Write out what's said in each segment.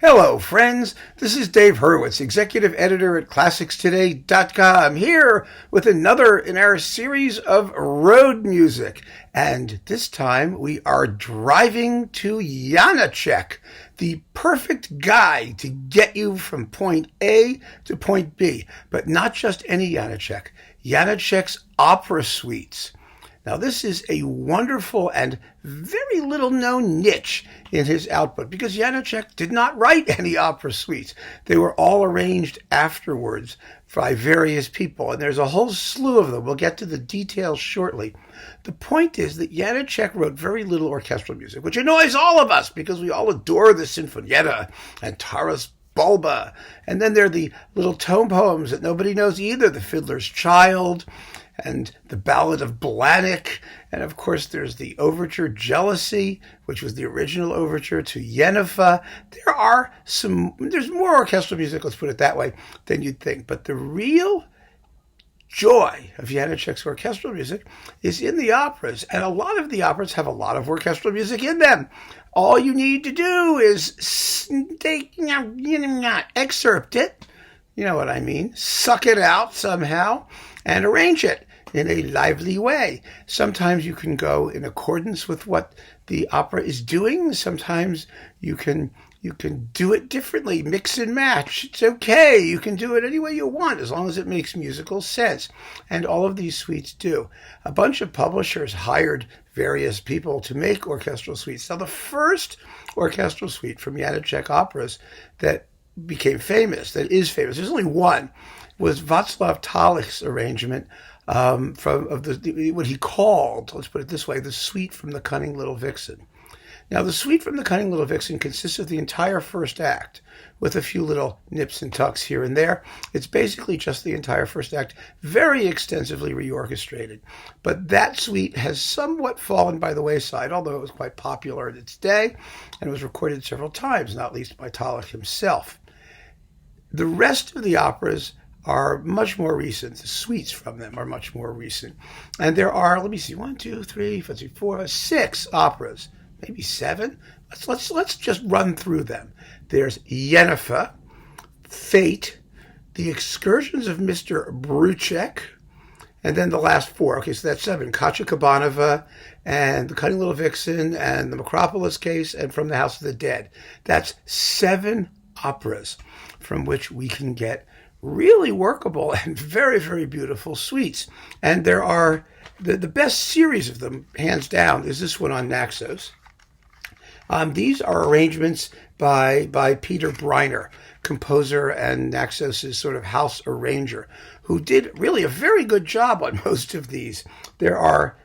Hello, friends. This is Dave Hurwitz, executive editor at ClassicsToday.com, here with another in our series of road music. And this time we are driving to Janáček, the perfect guide to get you from point A to point B. But not just any Janáček, Janáček's opera suites. Now, this is a wonderful and very little-known niche in his output because Janáček did not write any opera suites. They were all arranged afterwards by various people, and there's a whole slew of them. We'll get to the details shortly. The point is that Janáček wrote very little orchestral music, which annoys all of us because we all adore the Sinfonietta and Taras Bulba. And then there are the little tone poems that nobody knows either, The Fiddler's Child, and the Ballad of Blanik, and of course there's the Overture Jealousy, which was the original overture to Yennefer. There's more orchestral music, let's put it that way, than you'd think. But the real joy of Janáček's orchestral music is in the operas, and a lot of the operas have a lot of orchestral music in them. All you need to do is excerpt it, you know what I mean, suck it out somehow, and arrange it in a lively way. Sometimes you can go in accordance with what the opera is doing. Sometimes you can do it differently, mix and match. It's okay. You can do it any way you want as long as it makes musical sense. And all of these suites do. A bunch of publishers hired various people to make orchestral suites. Now, the first orchestral suite from Janáček operas that became famous, that is famous, there's only one, was Václav Tálich's arrangement what he called, let's put it this way, the Suite from the Cunning Little Vixen. Now, the Suite from the Cunning Little Vixen consists of the entire first act, with a few little nips and tucks here and there. It's basically just the entire first act, very extensively reorchestrated. But that suite has somewhat fallen by the wayside, although it was quite popular in its day, and was recorded several times, not least by Tálich himself. The rest of the operas are much more recent. The suites from them are much more recent. And there are, let me see, 6 operas, maybe 7. Let's just run through them. There's Yennefer, Fate, The Excursions of Mr. Bruček, and then the last 4. Okay, so that's 7. Copacabana, and The Cunning Little Vixen, and The Macropolis Case, and From the House of the Dead. That's 7 operas from which we can get really workable and very, very beautiful suites. And there are the best series of them, hands down, is this one on Naxos. These are arrangements by Peter Breiner, composer and Naxos' sort of house arranger, who did really a very good job on most of these. There are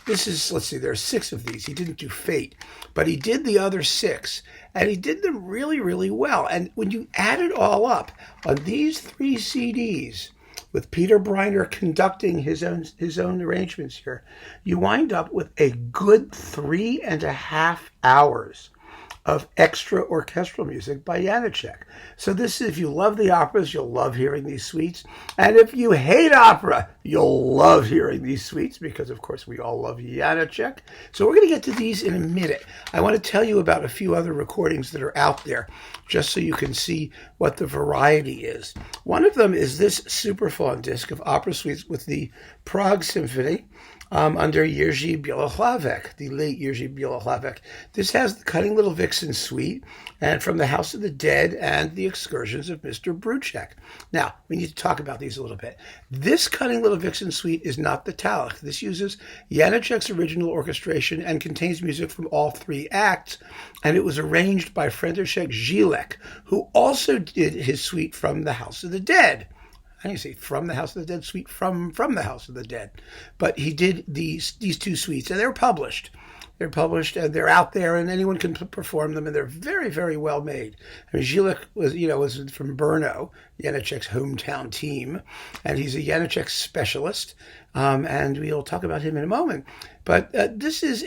6 of these. He didn't do Fate, but he did the other 6, and he did them really, really well. And when you add it all up on these 3 CDs, with Peter Breiner conducting his own arrangements here, you wind up with a good 3.5 hours of extra orchestral music by Janáček. So this is, if you love the operas, you'll love hearing these suites. And if you hate opera, you'll love hearing these suites because, of course, we all love Janáček. So we're going to get to these in a minute. I want to tell you about a few other recordings that are out there, just so you can see what the variety is. One of them is this Superphone disc of opera suites with the Prague Symphony, under Jiří Bělohlavek, the late Jiří Bělohlavek. This has the Cunning Little Vixen suite, and From the House of the Dead, and The Excursions of Mr. Bruček. Now, we need to talk about these a little bit. This Cunning Little Vixen suite is not the Tálich. This uses Janáček's original orchestration and contains music from all 3 acts, and it was arranged by František Žílek, who also did his suite From the House of the Dead. I didn't say From the House of the Dead, suite from the House of the Dead. But he did these 2 suites, and they're published. They're published, and they're out there, and anyone can perform them, and they're very, very well made. I mean, Žílek was from Brno, Janáček's hometown team, and he's a Janáček specialist, and we'll talk about him in a moment. But this is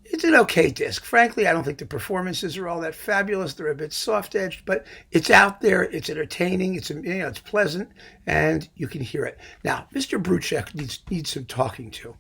it's an okay disc. Frankly, I don't think the performances are all that fabulous. They're a bit soft-edged, but it's out there. It's entertaining. It's pleasant, and you can hear it. Now, Mr. Bruček needs some talking to.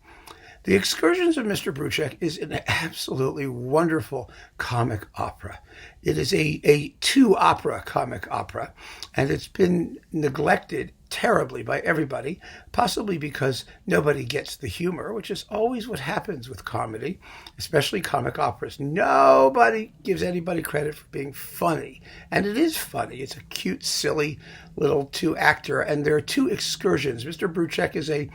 The Excursions of Mr. Bruchek is an absolutely wonderful comic opera. It is a two-opera comic opera, and it's been neglected terribly by everybody, possibly because nobody gets the humor, which is always what happens with comedy, especially comic operas. Nobody gives anybody credit for being funny, and it is funny. It's a cute, silly little two-actor, and there are two excursions. Mr. Bruchek is a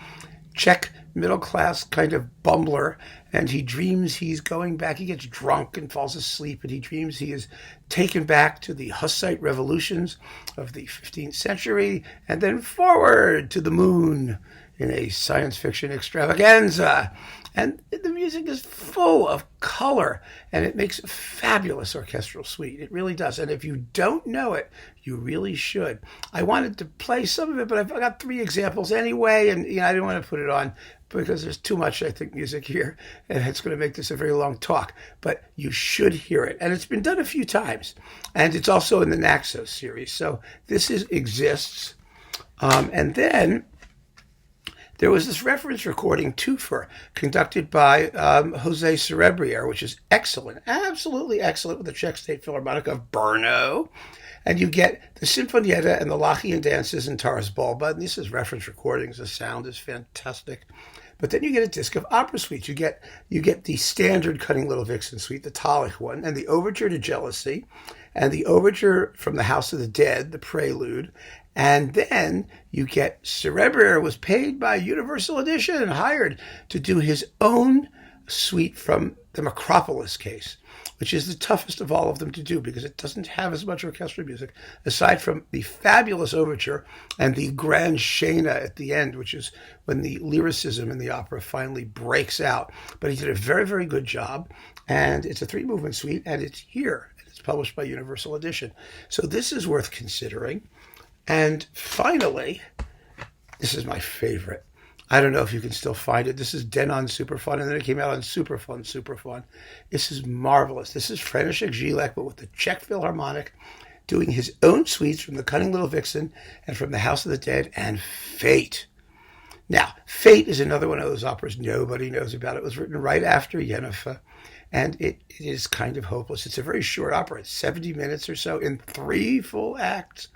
Czech middle-class kind of bumbler, and he dreams he's going back. He gets drunk and falls asleep, and he dreams he is taken back to the Hussite revolutions of the 15th century and then forward to the moon in a science fiction extravaganza. And the music is full of color, and it makes a fabulous orchestral suite. It really does. And if you don't know it, you really should. I wanted to play some of it, but I've got 3 examples anyway, and I didn't want to put it on because there's too much, I think, music here, and it's going to make this a very long talk. But you should hear it. And it's been done a few times. And it's also in the Naxos series. So this exists. And then there was this reference recording, twofer, conducted by Jose Cerebrier, which is excellent, absolutely excellent, with the Czech State Philharmonic of Brno. And you get the Sinfonietta and the Lachian dances and Taras Bulba. And this is reference recordings. The sound is fantastic. But then you get a disc of opera suites. You get the standard Cunning Little Vixen suite, the Talich one, and the Overture to Jealousy, and the Overture from the House of the Dead, the Prelude. And then you get Cerebrier was paid by Universal Edition and hired to do his own suite from the Macropolis case, which is the toughest of all of them to do because it doesn't have as much orchestral music, aside from the fabulous overture and the grand scena at the end, which is when the lyricism in the opera finally breaks out. But he did a very, very good job, and it's a 3-movement suite, and it's here. It's published by Universal Edition. So this is worth considering. And finally, this is my favorite. I don't know if you can still find it. This is Denon Superfun, and then it came out on Superfun. This is marvelous. This is František Žílek, but with the Czech Philharmonic, doing his own suites from the Cunning Little Vixen and from the House of the Dead and Fate. Now, Fate is another one of those operas nobody knows about. It was written right after Yennefer, and it is kind of hopeless. It's a very short opera. It's 70 minutes or so in 3 full acts.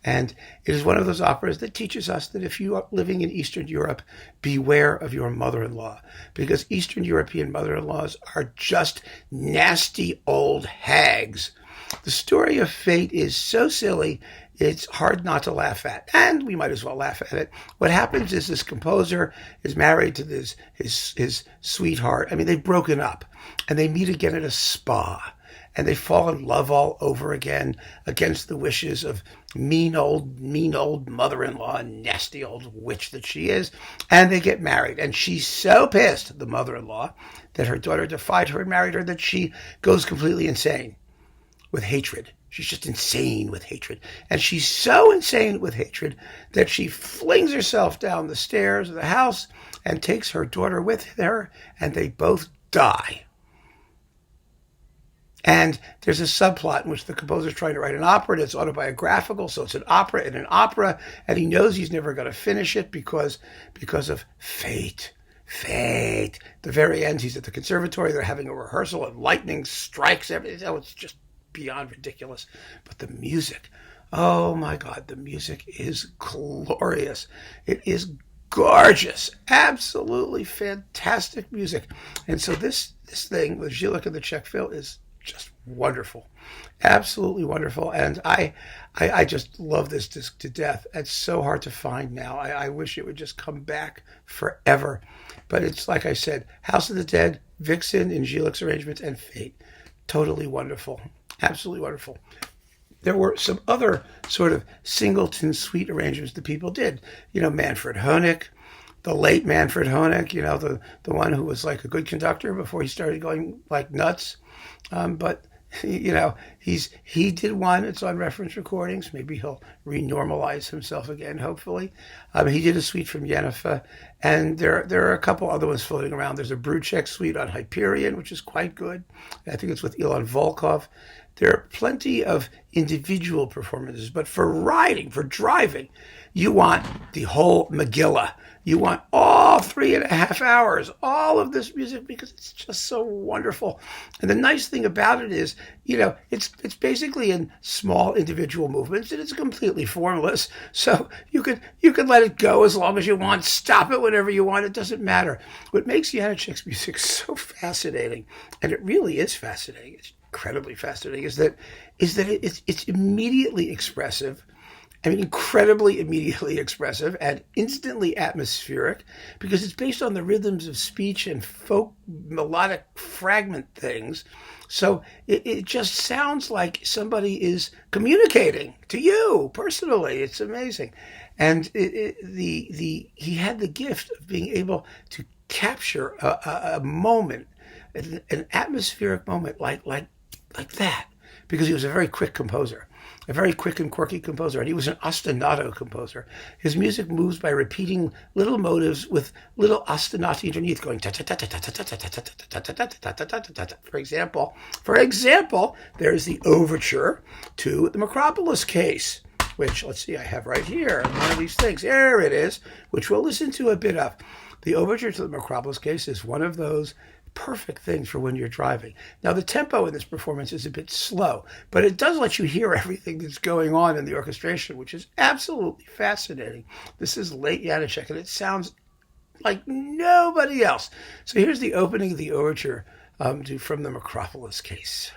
And it is one of those operas that teaches us that if you are living in Eastern Europe, beware of your mother-in-law, because Eastern European mother-in-laws are just nasty old hags. The story of Fate is so silly, it's hard not to laugh at, and we might as well laugh at it. What happens is this composer is married to his sweetheart. I mean, they've broken up, and they meet again at a spa. And they fall in love all over again against the wishes of mean old mother-in-law, nasty old witch that she is. And they get married. And she's so pissed, the mother-in-law, that her daughter defied her and married her, that she goes completely insane with hatred. She's just insane with hatred. And she's so insane with hatred that she flings herself down the stairs of the house and takes her daughter with her, and they both die. And there's a subplot in which the composer is trying to write an opera, and it's autobiographical, so it's an opera in an opera, and he knows he's never going to finish it because of fate. Fate. At the very end, he's at the conservatory, they're having a rehearsal, and lightning strikes everything. Oh, it's just beyond ridiculous. But the music, oh my God, the music is glorious. It is gorgeous, absolutely fantastic music. And so this thing with Žílek and the Czech Phil is just wonderful, absolutely wonderful. And I just love this disc to death. It's so hard to find now. I wish it would just come back forever. But it's like I said, House of the Dead, Vixen in Žílek's arrangements, and Fate. Totally wonderful, absolutely wonderful. There were some other sort of singleton suite arrangements that people did. Manfred Honeck, the late Manfred Honeck, the one who was like a good conductor before he started going like nuts. But he did one. It's on reference recordings. Maybe he'll renormalize himself again, hopefully. He did a suite from Yennefer, and there are a couple other ones floating around. There's a Bruchek suite on Hyperion, which is quite good. I think it's with Ilan Volkov. There are plenty of individual performances, but for riding, for driving, you want the whole Megillah. You want all 3.5 hours, all of this music, because it's just so wonderful. And the nice thing about it is, it's basically in small individual movements, and it's completely formless. So you could let it go as long as you want, stop it whenever you want. It doesn't matter. What makes Janáček's music so fascinating, and it really is fascinating, it's incredibly fascinating, is that it's immediately expressive. I mean, incredibly immediately expressive and instantly atmospheric, because it's based on the rhythms of speech and folk melodic fragment things. So it just sounds like somebody is communicating to you personally. It's amazing. And he had the gift of being able to capture a moment, an atmospheric moment like that, because he was a very quick composer. A very quick and quirky composer, and he was an ostinato composer. His music moves by repeating little motives with little ostinati underneath, going ta ta ta ta ta ta ta ta ta ta ta ta ta ta. For example, there's the Overture to the Macropolis Case, which, let's see, I have right here, one of these things. There it is, which we'll listen to a bit of. The Overture to the Macropolis Case is one of those perfect things for when you're driving. Now, the tempo in this performance is a bit slow, but it does let you hear everything that's going on in the orchestration, which is absolutely fascinating. This is late Janáček, and it sounds like nobody else. So here's the opening of the Overture from the Macropolis Case.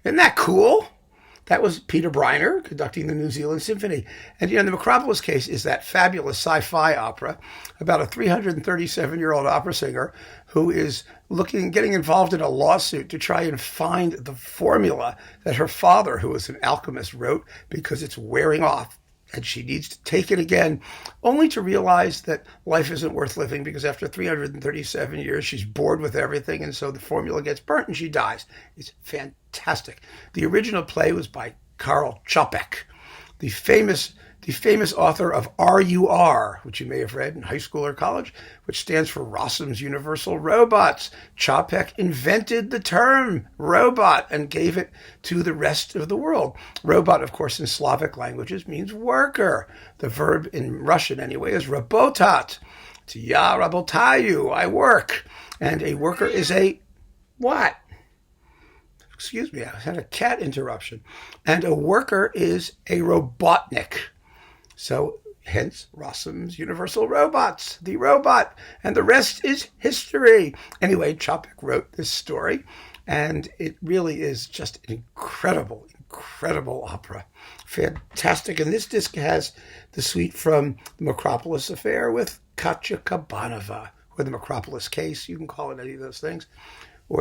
Isn't that cool? That was Peter Breiner conducting the New Zealand Symphony. And the Macropolis Case is that fabulous sci-fi opera about a 337-year-old opera singer who is getting involved in a lawsuit to try and find the formula that her father, who was an alchemist, wrote, because it's wearing off. And she needs to take it again, only to realize that life isn't worth living, because after 337 years, she's bored with everything, and so the formula gets burnt and she dies. It's fantastic. The original play was by Karl Čapek, the famous author of RUR, which you may have read in high school or college, which stands for Rossum's Universal Robots. Čapek invented the term robot and gave it to the rest of the world. Robot, of course, in Slavic languages means worker. The verb in Russian, anyway, is rabotat. It's ya rabotаю, I work. And a worker is a what? Excuse me, I had a cat interruption. And a worker is a robotnik. So, hence, Rossum's Universal Robots, the robot, and the rest is history. Anyway, Čapek wrote this story, and it really is just an incredible, incredible opera. Fantastic. And this disc has the suite from the Macropolis Affair with Katya Kabanova, or the Macropolis Case, you can call it any of those things,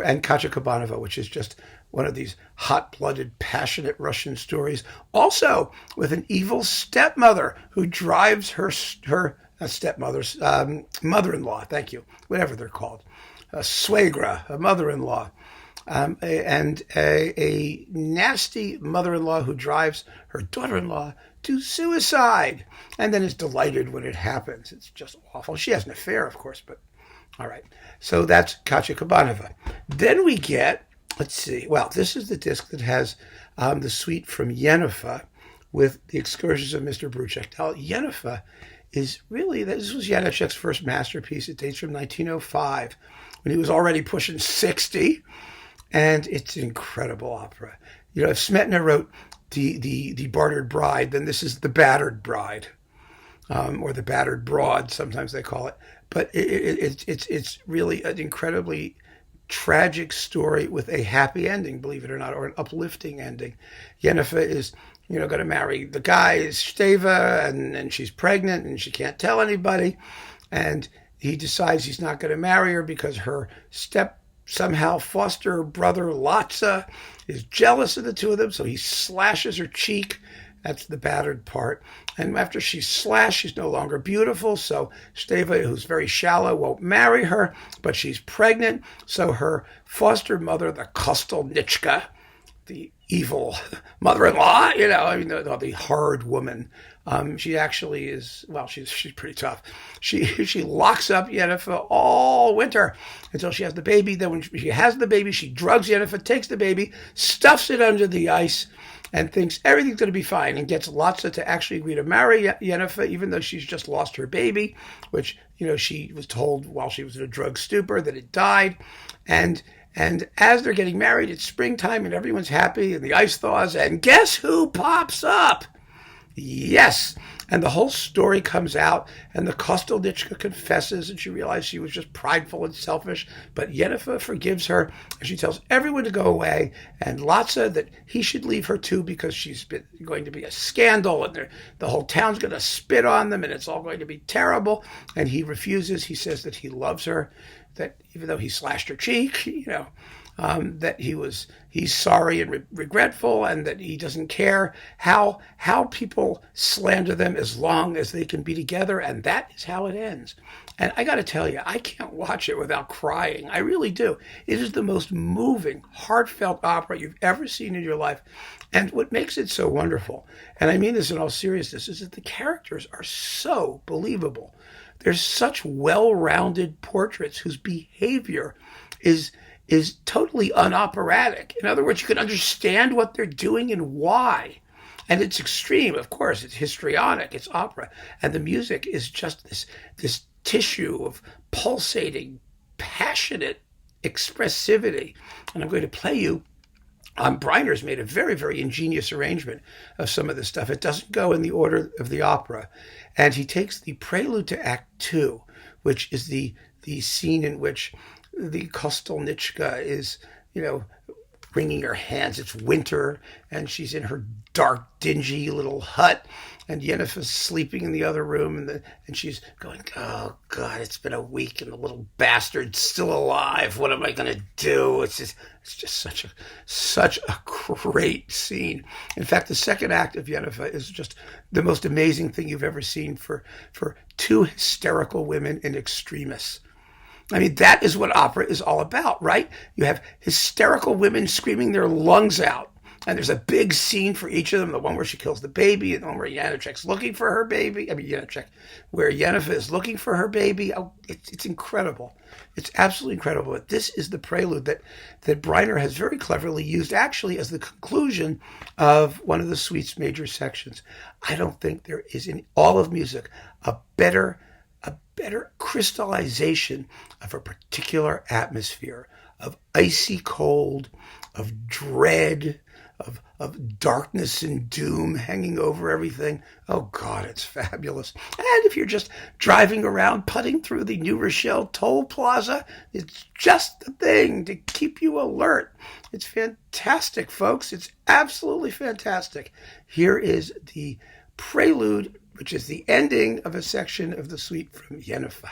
and Katya Kabanova, which is just one of these hot-blooded, passionate Russian stories. Also with an evil stepmother who drives her stepmother's mother-in-law. Thank you, whatever they're called, a suegra, a mother-in-law. And a nasty mother-in-law who drives her daughter-in-law to suicide and then is delighted when it happens. It's just awful. She has an affair, of course, but all right. So that's Katya Kabanova. Then we get, let's see, well, this is the disc that has the suite from Yennefer with the excursions of Mr. Bruchek. Now, Yennefer is really, this was Janáček's first masterpiece. It dates from 1905 when he was already pushing 60. And it's an incredible opera. You know, if Smetana wrote the Bartered Bride, then this is the Battered Bride, or the Battered Broad, sometimes they call it. But it's really an incredibly tragic story with a happy ending, believe it or not, or an uplifting ending. Yennefer is, going to marry the guy, Steva, and she's pregnant and she can't tell anybody. And he decides he's not going to marry her because her somehow foster brother Latsa is jealous of the two of them, so he slashes her cheek. That's the battered part. And after she's slashed, she's no longer beautiful, so Steva, who's very shallow, won't marry her, but she's pregnant, so her foster mother, the Kostelnichka, the evil mother-in-law, the hard woman, she actually is, well, she's pretty tough. She locks up Yennefer all winter until she has the baby. Then when she has the baby, she drugs Yennefer, takes the baby, stuffs it under the ice, and thinks everything's going to be fine, and gets Latsa to actually agree to marry Yennefer, even though she's just lost her baby, which, she was told while she was in a drug stupor that it died. And as they're getting married, it's springtime and everyone's happy and the ice thaws, and guess who pops up? Yes. And the whole story comes out, and the Kostelnichka confesses, and she realizes she was just prideful and selfish, but Yennefer forgives her, and she tells everyone to go away, and Latsa that he should leave her too because she's going to be a scandal, and the whole town's going to spit on them, and it's all going to be terrible. And he refuses. He says that he loves her, that even though he slashed her cheek, that he's sorry and regretful, and that he doesn't care how people slander them as long as they can be together, and that is how it ends. And I got to tell you, I can't watch it without crying. I really do. It is the most moving, heartfelt opera you've ever seen in your life. And what makes it so wonderful, and I mean this in all seriousness, is that the characters are so believable. There's such well-rounded portraits whose behavior is totally unoperatic. In other words, you can understand what they're doing and why. And it's extreme, of course. It's histrionic. It's opera. And the music is just this tissue of pulsating, passionate expressivity. And I'm going to play you. Breiner's made a very, very ingenious arrangement of some of this stuff. It doesn't go in the order of the opera. And he takes the prelude to Act 2, which is the scene in which the Kostelnichka is, wringing her hands. It's winter, and she's in her dark, dingy little hut, and Yennefer's sleeping in the other room, and she's going, oh, God, it's been a week, and the little bastard's still alive. What am I going to do? It's just such a great scene. In fact, the second act of Yennefer is just the most amazing thing you've ever seen for two hysterical women in extremis. I mean, that is what opera is all about, right? You have hysterical women screaming their lungs out. And there's a big scene for each of them, the one where she kills the baby, and the one where Janáček's looking for her baby. Where Yennefer is looking for her baby. Oh, it's incredible. It's absolutely incredible. But this is the prelude that Breiner has very cleverly used actually as the conclusion of one of the suite's major sections. I don't think there is in all of music a better crystallization of a particular atmosphere of icy cold, of dread, of darkness and doom hanging over everything. Oh, God, it's fabulous. And if you're just driving around, putting through the New Rochelle toll plaza, it's just the thing to keep you alert. It's fantastic, folks. It's absolutely fantastic. Here is the prelude, which is the ending of a section of the suite from Yennefer.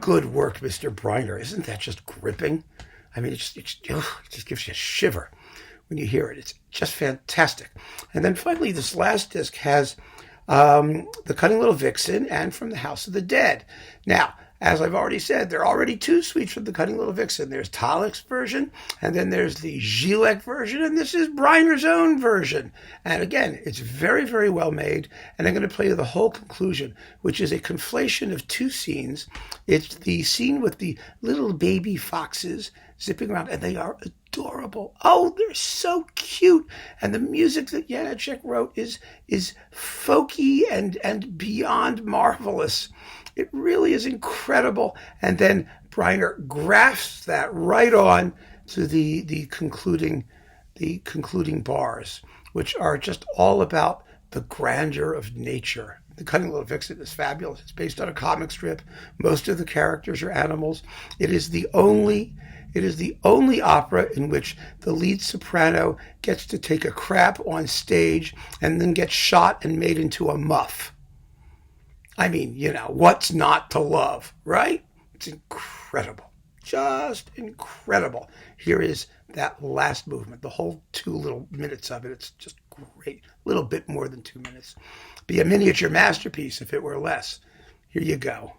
Good work, Mr. Breiner. Isn't that just gripping? I mean, it just gives you a shiver when you hear it. It's just fantastic. And then finally, this last disc has The Cunning Little Vixen and From the House of the Dead. Now, as I've already said, there are already two suites from The Cunning Little Vixen. There's Talek's version, and then there's the Gilek version, and this is Breiner's own version. And again, it's very, very well made, and I'm going to play you the whole conclusion, which is a conflation of two scenes. It's the scene with the little baby foxes zipping around, and they are adorable. Oh, they're so cute. And the music that Janáček wrote is folky and beyond marvelous. It really is incredible. And then Breiner grafts that right on to the concluding bars, which are just all about the grandeur of nature. The Cunning Little Vixen is fabulous. It's based on a comic strip. Most of the characters are animals. It is the only opera in which the lead soprano gets to take a crap on stage and then gets shot and made into a muff. I mean, what's not to love, right? It's incredible. Just incredible. Here is that last movement, the whole 2 little minutes of it. It's just great. A little bit more than 2 minutes. Be a miniature masterpiece if it were less. Here you go.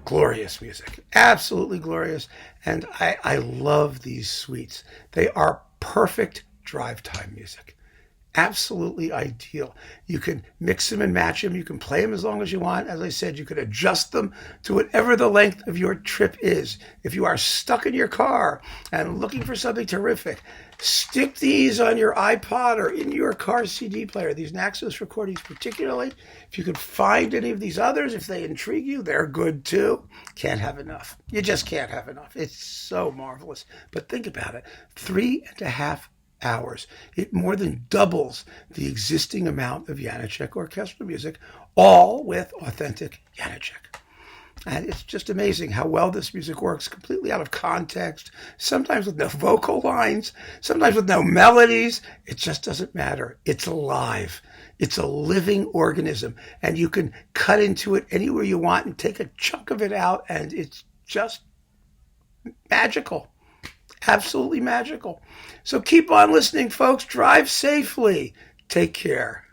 Glorious music, absolutely glorious. And I love these suites. They are perfect drive time music. Absolutely ideal. You can mix them and match them. You can play them as long as you want. As I said, you can adjust them to whatever the length of your trip is. If you are stuck in your car and looking for something terrific, stick these on your iPod or in your car CD player. These Naxos recordings particularly. If you could find any of these others, if they intrigue you, they're good too. Can't have enough. You just can't have enough. It's so marvelous. But think about it. 3.5 hours. It more than doubles the existing amount of Janáček orchestral music, all with authentic Janáček. And it's just amazing how well this music works, completely out of context, sometimes with no vocal lines, sometimes with no melodies. It just doesn't matter. It's alive. It's a living organism, and you can cut into it anywhere you want and take a chunk of it out, and it's just magical. Absolutely magical. So keep on listening, folks. Drive safely. Take care.